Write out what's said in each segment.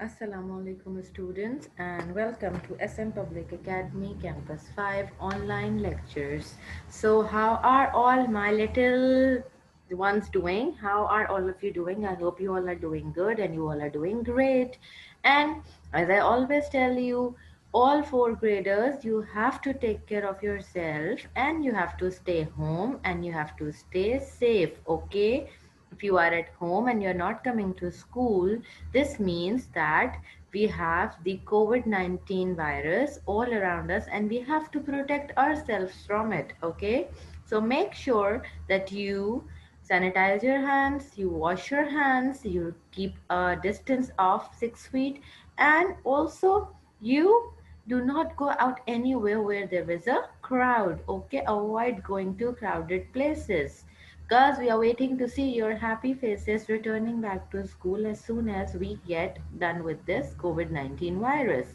Assalamu alaikum students and welcome to SM Public Academy Campus 5 online lectures. So how are all my little ones doing? How are all of you doing? I hope you all are doing good and you all are doing great. And as I always tell you, all fourth graders, you have to take care of yourself and you have to stay home and you have to stay safe, okay? If you are at home and you're not coming to school, this means that we have the COVID-19 virus all around us and we have to protect ourselves from it. Okay, so make sure that you sanitize your hands, you wash your hands, you keep a distance of 6 feet, and also you do not go out anywhere where there is a crowd. Okay, avoid going to crowded places because we are waiting to see your happy faces returning back to school as soon as we get done with this COVID-19 virus.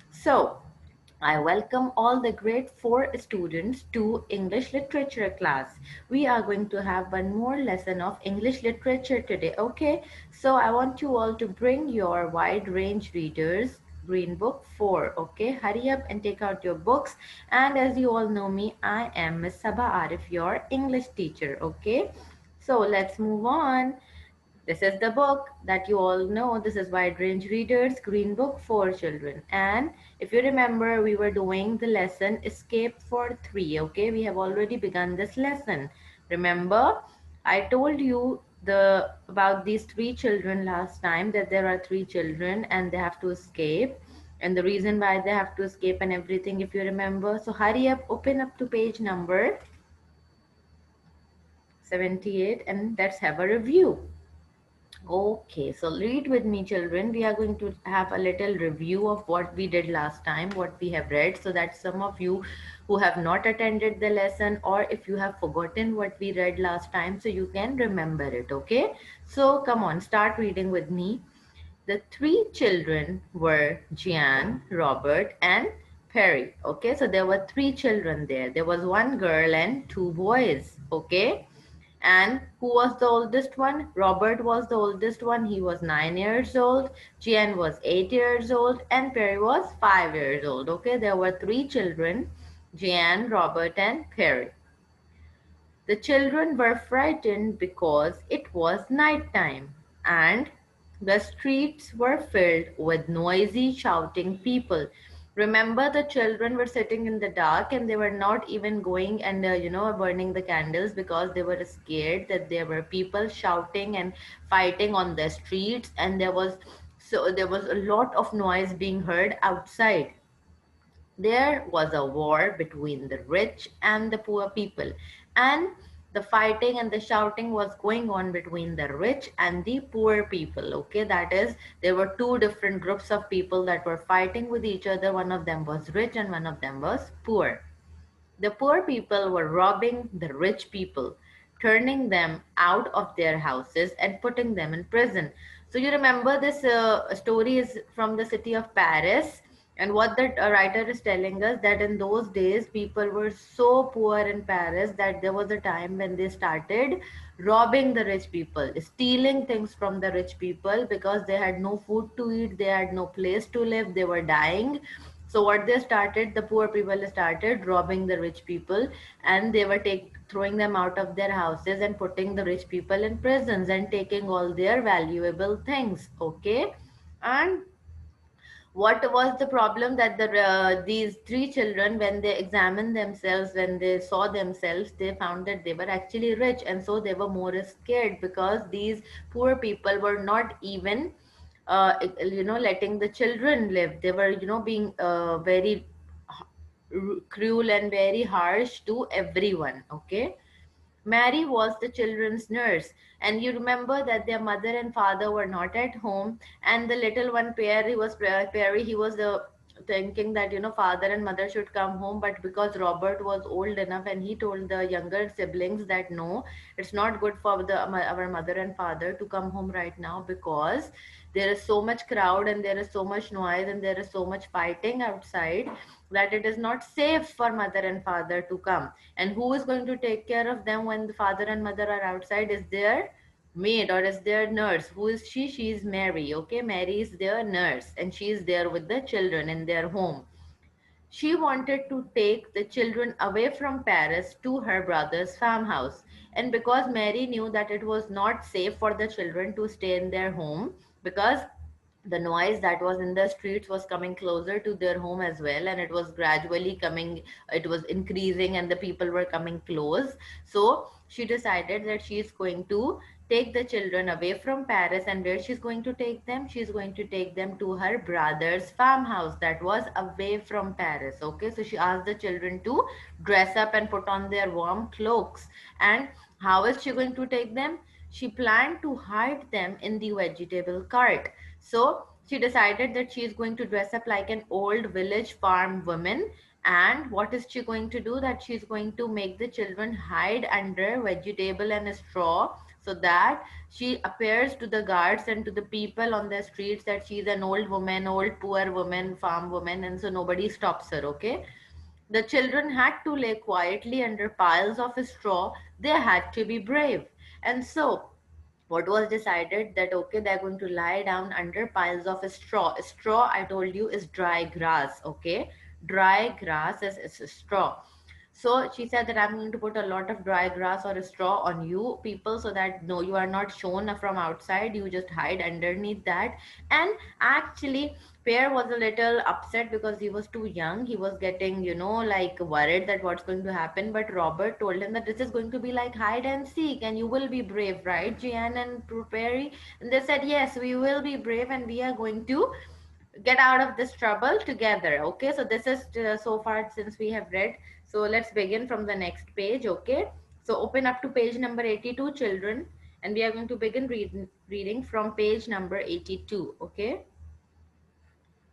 So, I welcome all the grade 4 students to English literature class. We are going to have one more lesson of English literature today. Okay, so I want you all to bring your wide range readers. Green Book 4. Okay, hurry up and take out your books. And as you all know me, I am Miss Sabah Arif, your English teacher. Okay, so let's move on. This is the book that you all know. This is Wide Range Readers Green Book for Children. And if you remember, we were doing the lesson Escape for Three. Okay, we have already begun this lesson. Remember, I told you about these three children last time, that there are three children and they have to escape, and the reason why they have to escape and everything, if you remember. So hurry up, open up to page number 78 and let's have a review. Okay, so read with me, children. We are going to have a little review of what we did last time, what we have read, so that some of you who have not attended the lesson, or if you have forgotten what we read last time, so you can remember it. Okay, so come on, start reading with me. The three children were Gian, Robert, and Perry. Okay, so there were three children there. There was one girl and two boys. Okay, and who was the oldest one? Robert was the oldest one. He was 9 years old. Gian was 8 years old, and Perry was 5 years old. Okay, there were three children, Gian, Robert, and Perry. The children were frightened because it was night time and the streets were filled with noisy, shouting people. Remember, the children were sitting in the dark and they were not even going and, burning the candles because they were scared that there were people shouting and fighting on the streets, and there was a lot of noise being heard outside. There was a war between the rich and the poor people, and the fighting and the shouting was going on between the rich and the poor people. Okay, that is, there were two different groups of people that were fighting with each other. One of them was rich and one of them was poor. The poor people were robbing the rich people, turning them out of their houses and putting them in prison. So you remember this story is from the city of Paris, and what the writer is telling us, that in those days people were so poor in Paris that there was a time when they started robbing the rich people, stealing things from the rich people because they had no food to eat, they had no place to live, they were dying. So what they started, the poor people started robbing the rich people, and they were throwing them out of their houses and putting the rich people in prisons and taking all their valuable things. Okay, and what was the problem, that these three children, when they examined themselves, when they saw themselves, they found that they were actually rich, and so they were more scared because these poor people were not even letting the children live. They were being very cruel and very harsh to everyone. Okay, Mary was the children's nurse, and you remember that their mother and father were not at home, and the little one Perry, he was thinking that father and mother should come home, but because Robert was old enough, and he told the younger siblings that no, it's not good for our mother and father to come home right now because there is so much crowd and there is so much noise and there is so much fighting outside that it is not safe for mother and father to come. And who is going to take care of them when the father and mother are outside? Is their maid, or is their nurse. Who is she? She is Mary. Okay, Mary is their nurse, and she is there with the children in their home. She wanted to take the children away from Paris to her brother's farmhouse. And because Mary knew that it was not safe for the children to stay in their home, because the noise that was in the streets was coming closer to their home as well, and it was gradually coming, it was increasing, and the people were coming close. So she decided that she is going to take the children away from Paris. And where she's going to take them? She's going to take them to her brother's farmhouse that was away from Paris. Okay, so she asked the children to dress up and put on their warm cloaks. And how is she going to take them? She planned to hide them in the vegetable cart. So she decided that she is going to dress up like an old village farm woman. And what is she going to do? That she is going to make the children hide under vegetable and straw, so that she appears to the guards and to the people on the streets that she is an old woman, old poor woman, farm woman, and so nobody stops her. Okay, the children had to lay quietly under piles of straw. They had to be brave. And so what was decided, that okay, they're going to lie down under piles of straw. I told you is dry grass. Okay, dry grass is straw. So she said that I'm going to put a lot of dry grass or a straw on you people, so that no, you are not shown from outside, you just hide underneath that. And actually Pear was a little upset because he was too young. He was getting, like worried that what's going to happen. But Robert told him that this is going to be like hide and seek, and you will be brave, right, Jeanne and Perry? And they said, yes, we will be brave, and we are going to get out of this trouble together. Okay, so this is so far since we have read. So let's begin from the next page. Okay, so open up to page number 82, children, and we are going to begin reading from page number 82. Okay.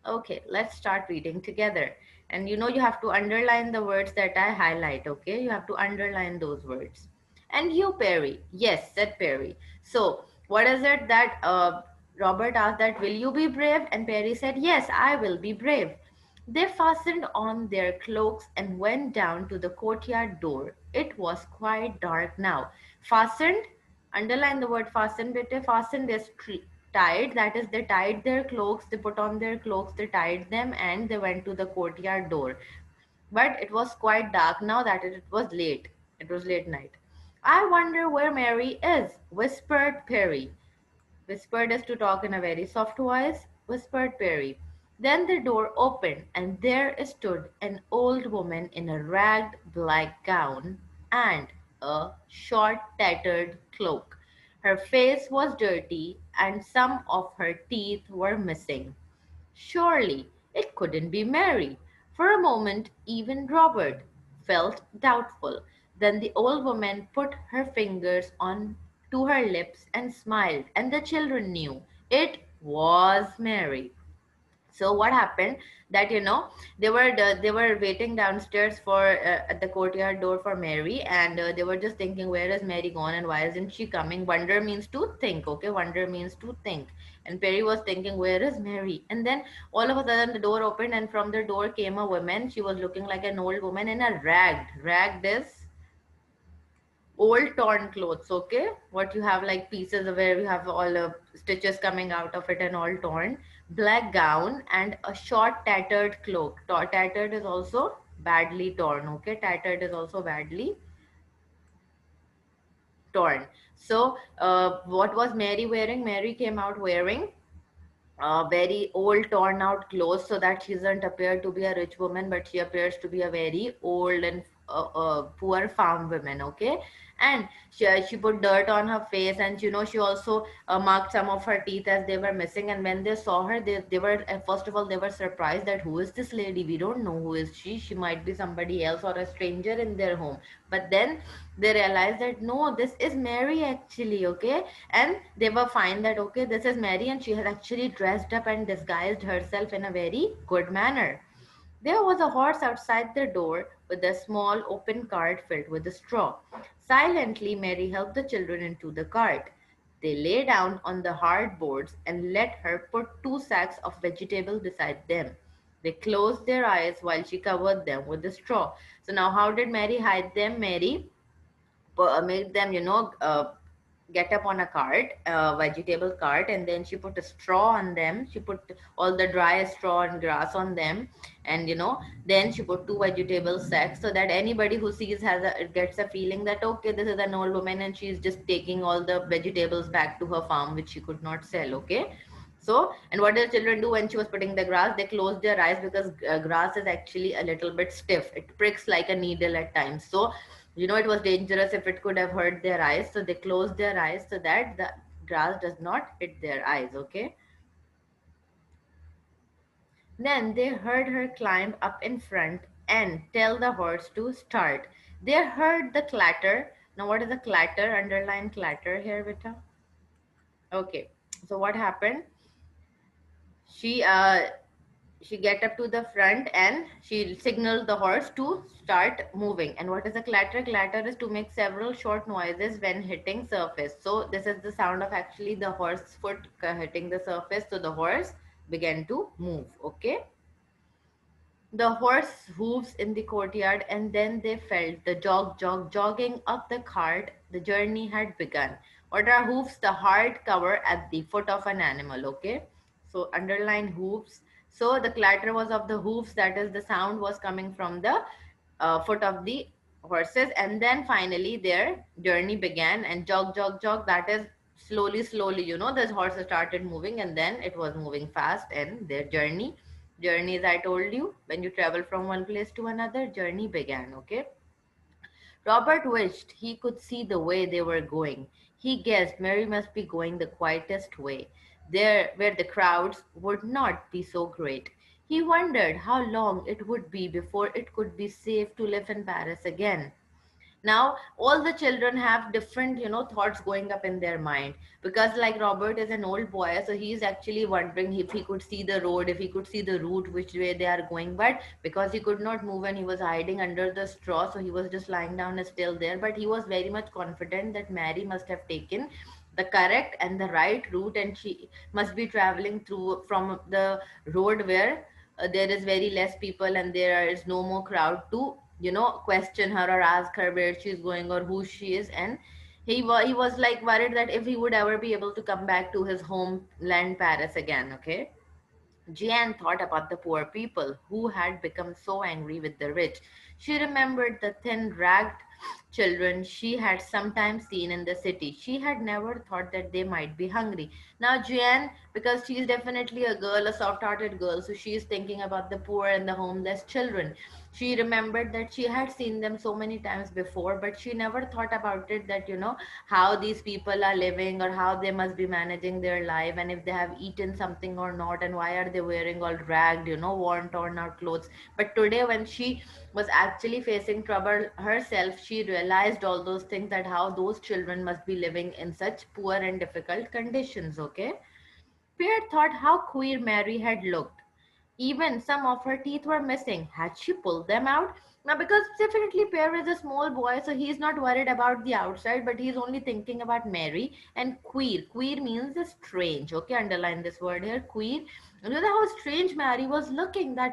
Okay, let's start reading together. And you have to underline the words that I highlight, okay? You have to underline those words. And you, Perry. Yes, said Perry. So, what is it that Robert asked, that will you be brave? And Perry said, yes, I will be brave. They fastened on their cloaks and went down to the courtyard door. It was quite dark now. Fastened, underline the word fasten, bete. Fastened is tied, that is, they tied their cloaks, they put on their cloaks, they tied them, and they went to the courtyard door. But it was quite dark now, that it was late. It was late night. I wonder where Mary is, whispered Perry. Whispered is to talk in a very soft voice, whispered Perry. Then the door opened, and there stood an old woman in a ragged black gown and a short tattered cloak. Her face was dirty, and some of her teeth were missing. Surely it couldn't be Mary. For a moment, even Robert felt doubtful. Then the old woman put her fingers on to her lips and smiled, and the children knew it was Mary. So what happened, that they were waiting downstairs for at the courtyard door for Mary, and they were just thinking, where is Mary gone and why isn't she coming? Wonder means to think. Okay, wonder means to think. And Perry was thinking, where is Mary? And then all of a sudden the door opened, and from the door came a woman. She was looking like an old woman in a ragged is old torn clothes. Okay, what you have, like pieces of where you have all the stitches coming out of it and all torn, black gown and a short tattered cloak. Tattered is also badly torn. Okay, tattered is also badly torn. So what was Mary wearing? Mary came out wearing very old torn out clothes, so that she doesn't appear to be a rich woman, but she appears to be a very old and poor farm woman. Okay, and she put dirt on her face, and she also marked some of her teeth as they were missing. And when they saw her, they were first of all they were surprised that who is this lady, we don't know who is she might be somebody else or a stranger in their home. But then they realized that no, this is Mary actually. Okay, and they were fine that okay, this is Mary, and she has actually dressed up and disguised herself in a very good manner. There was a horse outside the door with a small open cart filled with straw. Silently, Mary helped the children into the cart. They lay down on the hard boards and let her put 2 sacks of vegetable beside them. They closed their eyes while she covered them with the straw. So now how did Mary hide them? Mary made them, get up on a cart, a vegetable cart, and then she put a straw on them. She put all the dry straw and grass on them, and then she put two vegetable sacks so that anybody who sees gets a feeling that okay, this is an old woman and she's just taking all the vegetables back to her farm which she could not sell. Okay. So, and what did the children do when she was putting the grass? They closed their eyes because grass is actually a little bit stiff. It pricks like a needle at times. So, it was dangerous if it could have hurt their eyes. So they closed their eyes so that the grass does not hit their eyes. Okay. Then they heard her climb up in front and tell the horse to start. They heard the clatter. Now, what is the clatter? Underline clatter here, Vita. Okay. So what happened? She she get up to the front and she signals the horse to start moving. And what is a clatter? Clatter is to make several short noises when hitting surface. So this is the sound of actually the horse foot hitting the surface. So the horse began to move. Okay. The horse hooves in the courtyard, and then they felt the jogging up the cart. The journey had begun. What are hooves? The hard cover at the foot of an animal. Okay, so underline hooves. So the clatter was of the hooves, that is, the sound was coming from the foot of the horses, and then finally their journey began. And jog, that is slowly, slowly. The horses started moving, and then it was moving fast, and their journey, as I told you, when you travel from one place to another, journey began. Okay. Robert wished he could see the way they were going. He guessed Mary must be going the quietest way, there where the crowds would not be so great. He wondered how long it would be before it could be safe to live in Paris again. Now all the children have different thoughts going up in their mind, because like Robert is an old boy, so he is actually wondering if he could see the road, if he could see the route which way they are going. But because he could not move and he was hiding under the straw, so he was just lying down and still there. But he was very much confident that Mary must have taken the correct and the right route, and she must be traveling through from the road where there is very less people and there is no more crowd to question her or ask her where she's going or who she is. And he was like worried that if he would ever be able to come back to his homeland Paris again. Okay. Jeanne thought about the poor people who had become so angry with the rich. She remembered the thin, ragged children she had sometimes seen in the city. She had never thought that they might be hungry. Now, Jeanne, because she is definitely a girl, a soft hearted girl, so she is thinking about the poor and the homeless children. She remembered that she had seen them so many times before, but she never thought about it that, how these people are living or how they must be managing their life, and if they have eaten something or not, and why are they wearing all ragged, worn, torn out clothes. But today, when she was actually facing trouble herself, she realized all those things, that how those children must be living in such poor and difficult conditions. Okay. Pierre thought how queer Mary had looked. Even some of her teeth were missing. Had she pulled them out? Now, because definitely Pierre is a small boy, so he's not worried about the outside, but he's only thinking about Mary. And queer. Queer means strange. Okay, underline this word here, queer. You know how strange Mary was looking, that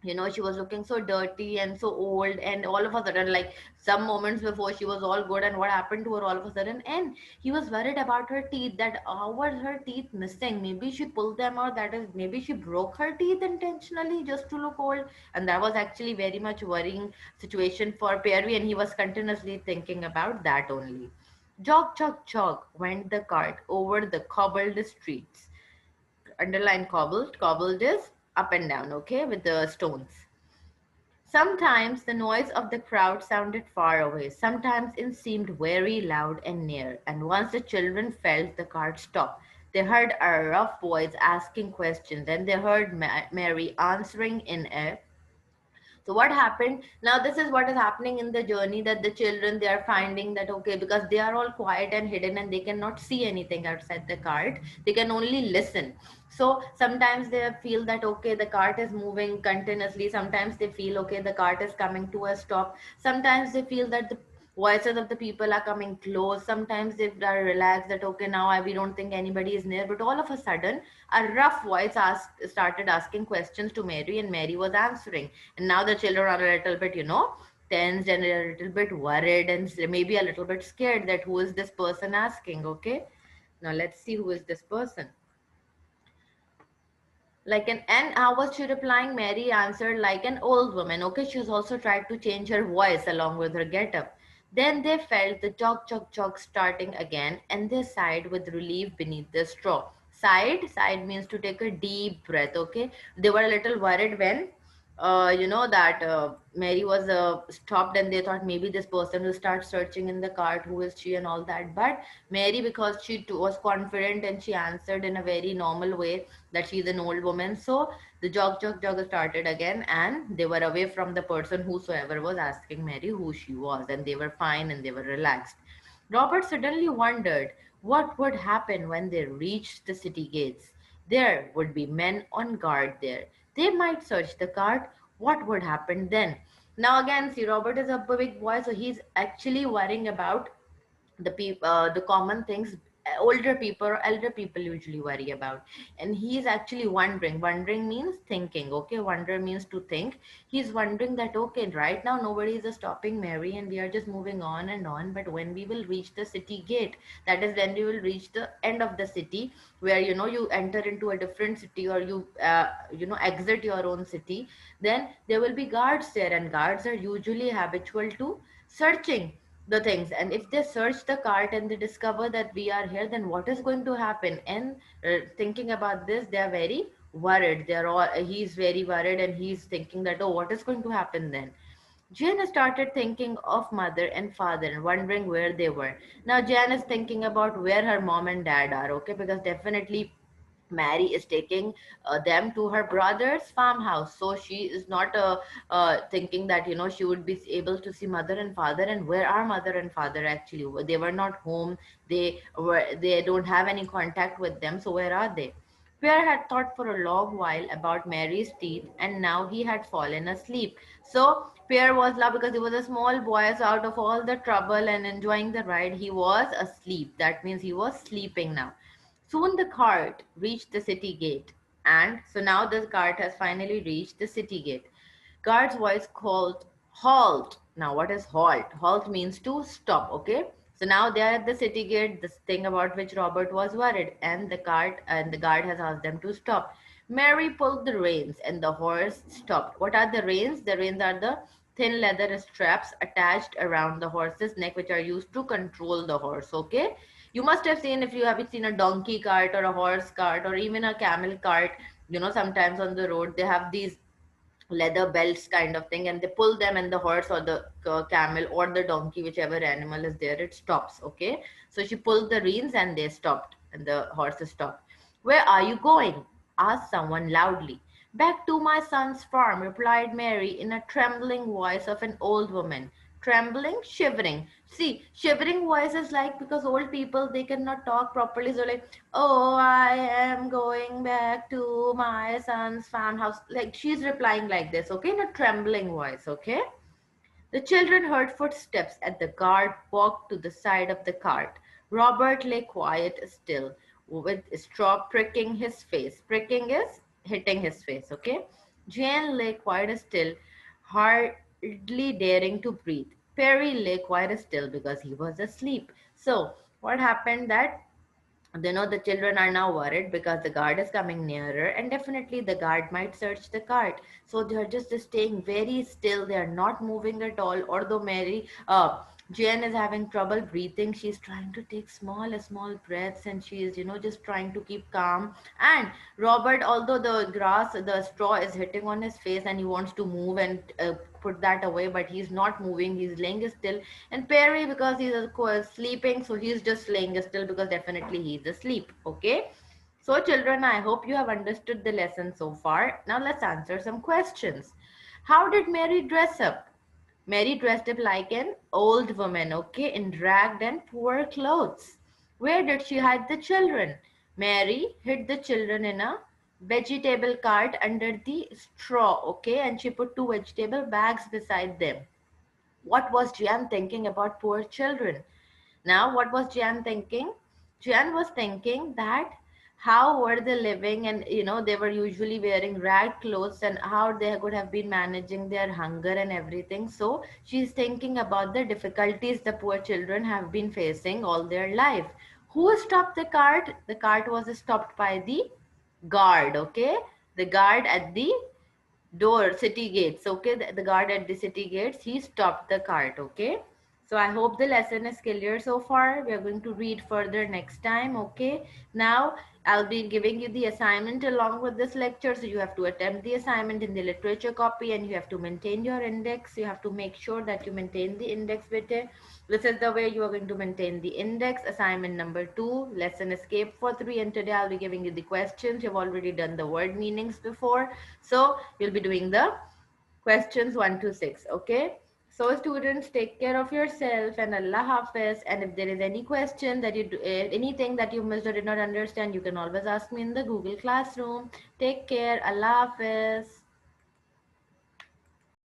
she was looking so dirty and so old, and all of a sudden, like some moments before she was all good, and what happened to her all of a sudden. And he was worried about her teeth, that how were her teeth missing? Maybe she pulled them out, that is, maybe she broke her teeth intentionally just to look old. And that was actually very much worrying situation for Perry, and he was continuously thinking about that only. Jog, jog, jog went the cart over the cobbled streets. Underline cobbled. Cobbled is up and down, okay, with the stones. Sometimes the noise of the crowd sounded far away, sometimes it seemed very loud and near, and once the children felt the cart stop, they heard a rough voice asking questions, and they heard Mary answering in a. So what happened? Now this is what is happening in the journey, that the children, they are finding that okay, because they are all quiet and hidden and they cannot see anything outside the cart, they can only listen. So sometimes they feel that okay, the cart is moving continuously. Sometimes they feel okay, the cart is coming to a stop. Sometimes they feel that the voices of the people are coming close. Sometimes they are relaxed that okay, now we don't think anybody is near. But all of a sudden, a rough voice started asking questions to Mary, and Mary was answering. And now the children are a little bit, tensed and a little bit worried and maybe a little bit scared that who is this person asking. Okay, now let's see who is this person. Like an, and how was she replying? Mary answered like an old woman. Okay, she's also tried to change her voice along with her getup. Then they felt the chok chok chok starting again, and they sighed with relief beneath the straw. Sighed means to take a deep breath. Okay, they were a little worried when that Mary was stopped, and they thought maybe this person will start searching in the cart, who is she and all that. But Mary, because she was confident and she answered in a very normal way that she's an old woman. So the jog started again, and they were away from the person whosoever was asking Mary who she was, and they were fine and they were relaxed. Robert suddenly wondered what would happen when they reached the city gates. There would be men on guard there. They might search the cart. What would happen then? Now again, see, Robert is a big boy, so he's actually worrying about the common things older people or elder people usually worry about. And he's actually wondering means thinking. Okay, wonder means to think. He's wondering that, okay, right now nobody is stopping Mary and we are just moving on and on, but when we will reach the city gate, that is when we will reach the end of the city, where you enter into a different city, or you exit your own city, then there will be guards there, and guards are usually habitual to searching the things. And if they search the cart and they discover that we are here, then what is going to happen? And thinking about this, they are very worried. They're all He's very worried, and he's thinking that, oh, what is going to happen then? Jen started thinking of mother and father and wondering where they were. Now Jan is thinking about where her mom and dad are. Okay, because definitely Mary is taking them to her brother's farmhouse. So she is not thinking that she would be able to see mother and father. And where are mother and father actually? They were not home. They don't have any contact with them. So where are they? Pierre had thought for a long while about Mary's teeth, and now he had fallen asleep. So Pierre was loud because he was a small boy. So out of all the trouble and enjoying the ride, he was asleep. That means he was sleeping now. Soon the cart reached the city gate, and so now the cart has finally reached the city gate. Guard's voice called, "Halt!" Now, what is halt? Halt means to stop, okay? So now they are at the city gate, this thing about which Robert was worried, and the guard has asked them to stop. Mary pulled the reins, and the horse stopped. What are the reins? The reins are the thin leather straps attached around the horse's neck, which are used to control the horse, okay? You must have seen, if you have seen a donkey cart or a horse cart or even a camel cart, sometimes on the road they have these leather belts kind of thing, and they pull them, and the horse or the camel or the donkey, whichever animal is there, it stops. Okay, so she pulled the reins and they stopped, and the horses stopped. "Where are you going?" asked someone loudly. "Back to my son's farm," replied Mary in a trembling voice of an old woman. Trembling, shivering. See, shivering voice is like, because old people, they cannot talk properly, so like, "Oh, I am going back to my son's farmhouse." Like, she's replying like this, okay, in a trembling voice. Okay, the children heard footsteps, and the guard walked to the side of the cart. Robert lay quiet still, with straw pricking his face. Pricking is hitting his face. Okay, Jane lay quite still, hardly daring to breathe. Perry lay quite still because he was asleep. So what happened that, the children are now worried because the guard is coming nearer, and definitely the guard might search the cart. So they are just staying very still. They are not moving at all. Although Jen is having trouble breathing, she's trying to take small breaths, and she is just trying to keep calm. And Robert, although the straw is hitting on his face, and he wants to move and put that away, but he's not moving. He's laying still. And Perry, because he's of course sleeping, so he's just laying still because definitely he's asleep. Okay. So children, I hope you have understood the lesson so far. Now let's answer some questions. How did Mary dress up? Mary dressed up like an old woman, okay, in ragged and poor clothes. Where did she hide the children? Mary hid the children in a vegetable cart under the straw, okay, and she put two vegetable bags beside them. What was Jan thinking about poor children? Now, what was Jan thinking? Jan was thinking that how were they living, and they were usually wearing rag clothes, and how they could have been managing their hunger and everything. So she's thinking about the difficulties the poor children have been facing all their life. Who stopped the cart? The cart was stopped by the guard. Okay, the guard at the door, city gates. Okay, the guard at the city gates, he stopped the cart. Okay, so I hope the lesson is clear so far. We are going to read further next time. Okay, now I'll be giving you the assignment along with this lecture, so you have to attempt the assignment in the literature copy, and you have to maintain your index. You have to make sure that you maintain the index with it. This is the way you are going to maintain the index. Assignment number 2, lesson escape for 3, and today I'll be giving you the questions. You've already done the word meanings before, so you'll be doing the questions 1 to 6. Okay, so students, take care of yourself, and Allah Hafiz. And if there is any question that you do, anything that you missed or did not understand, you can always ask me in the Google Classroom. Take care. Allah Hafiz.